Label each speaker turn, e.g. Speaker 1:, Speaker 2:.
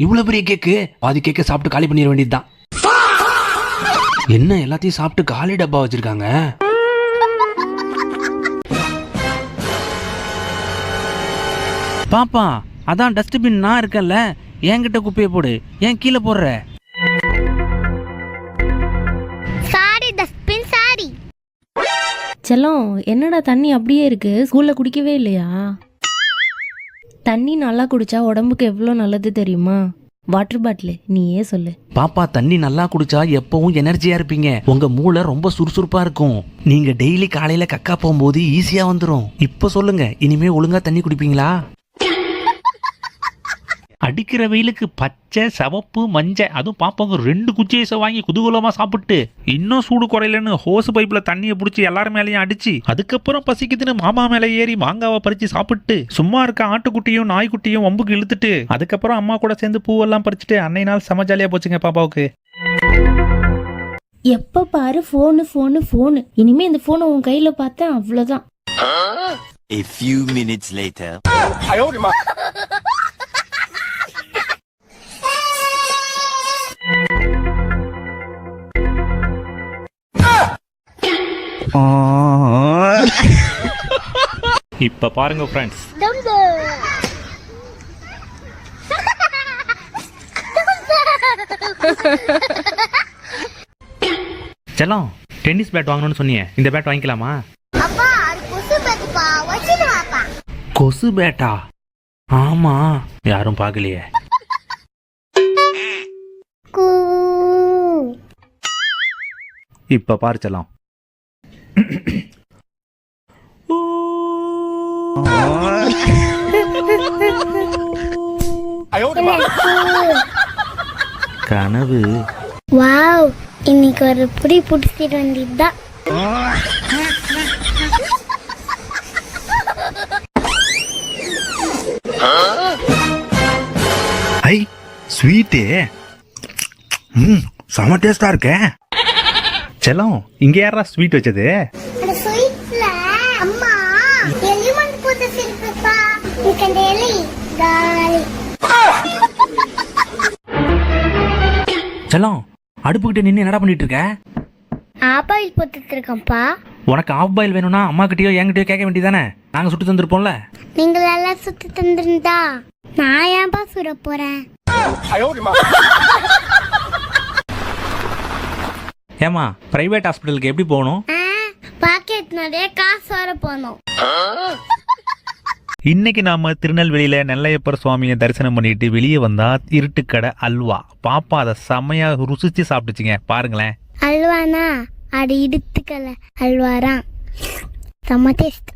Speaker 1: இவ்வளவு பெரிய கேக்கு, பாதி கேக்க சாப்பிட்டு காலி பண்ணிட வேண்டியதுதான். என்ன எல்லாத்தையும் சாப்பிட்டு காலி டப்பா வச்சிருக்காங்க? பாப்பா, அதான் டஸ்ட்பின் நான் இருக்கேன்ல, என்கிட்ட குப்பையை போடு, ஏன் கீழே போடுற?
Speaker 2: Sorry dustbin, sorry.
Speaker 3: செல்லம், என்னடா தண்ணி அப்படியே இருக்கு? ஸ்கூல்ல குடிக்கவே இல்லையா? தண்ணி நல்லா குடிச்சா உடம்புக்கு எவ்வளோ நல்லது தெரியுமா? வாட்டர் பாட்டில் நீயே சொல்லு.
Speaker 1: பாப்பா, தண்ணி நல்லா குடிச்சா எப்பவும் எனர்ஜியா இருப்பீங்க. உங்க மூளை ரொம்ப சுறுசுறுப்பா இருக்கும். நீங்க டெய்லி காலையில கக்கா போகும்போது ஈஸியா வந்துடும். இப்ப சொல்லுங்க, இனிமே ஒழுங்கா தண்ணி குடிப்பீங்களா?
Speaker 4: அடிக்கிற வெயிலுக்கு பச்சை, சிவப்பு, மஞ்சள், அதுவும் பாப்பாங்க 2 குச்சியை வாங்கி குதூகலமா சாப்பிட்டு இன்னும் சூடு குறையலன்னு ஹோஸ் பைப்ல தண்ணியை பிடிச்சி எல்லாரும் மேலேயும் அடிச்சு, அதுக்கப்புறம் பசிக்குதுன்னு மாமா மேலே ஏறி மாங்காவை பறிச்சு சாப்பிட்டு, சும்மா இருக்க ஆட்டுக்குட்டியும் நாய்க்குட்டியும் வம்புக்கு இழுத்துட்டு, அதுக்கப்புறம் அம்மா கூட சேர்ந்து பூவெல்லாம் பறிச்சுட்டு அன்னை நாள் செம ஜாலியா போச்சுங்க பாப்பாவுக்கு.
Speaker 3: எப்ப பாரு போனு போனு போனு. இனிமே இந்த போனை உன் கையில பார்த்தேன் அவ்வளவுதான்.
Speaker 5: A few minutes later.
Speaker 4: இப்ப பாருங்க ஃப்ரெண்ட்ஸ், செல்லம் டென்னிஸ் பேட் வாங்கணும்னு சொன்னீங்க, இந்த பேட் வாங்கிக்கலாமா?
Speaker 2: அப்பா, அது கொசு பேட்பா, வச்சிட்டு வாப்பா.
Speaker 1: கொசு பேட்டா? ஆமா, யாரும் பார்க்கலையே.
Speaker 4: இப்ப பாரு செல்லம்,
Speaker 1: கனவு.
Speaker 2: வாவ், இன்னைக்கு ஒரு புடி புடிச்சிட்டு வந்திருந்தா.
Speaker 4: ஐ ஸ்வீட்டு, செம டேஸ்டா இருக்கே. செல்லம், இங்க யாரா ஸ்வீட் வச்சது?
Speaker 2: அந்த ஸ்வீட்ல அம்மா எலிமெண்ட் போட்டு சிரிப்பா. இந்த எலி காலி.
Speaker 1: செல்லம், அடுப்புக்கிட்ட நின்று என்னடா பண்ணிட்டு இருக்க?
Speaker 2: ஆப்பாயில் போட்டுட்டு இருக்கேன்ப்பா.
Speaker 1: உனக்கு ஆஃப் பாயில் வேணும்னா அம்மா கிட்டயோ என்கிட்டயோ கேட்க வேண்டியதானே? நாங்க சுட்டு தந்துருப்போம்ல.
Speaker 2: நீங்கள் எல்லாம் சுத்தி தந்திருந்தா நான் ஏன்பா சுட போறேன்?
Speaker 1: ஏமா, பிரைவேட் ஹாஸ்பிட்டலுக்கு எப்படி போகணும்?
Speaker 2: பாக்கெட் நிறைய காசு வர போனோம்.
Speaker 4: இன்னைக்கு நாம திருநெல்வேலியில நெல்லையப்பர் சுவாமியை தரிசனம் பண்ணிட்டு வெளியே வந்தா இருட்டுக்கடை அல்வா. பாப்பா அதை செமையா ருசிச்சு சாப்பிட்டுச்சுங்க, பாருங்களேன்.
Speaker 2: அல்வானா அது இடுத்துக்கல அல்வாரா, செம்ம டேஸ்ட்.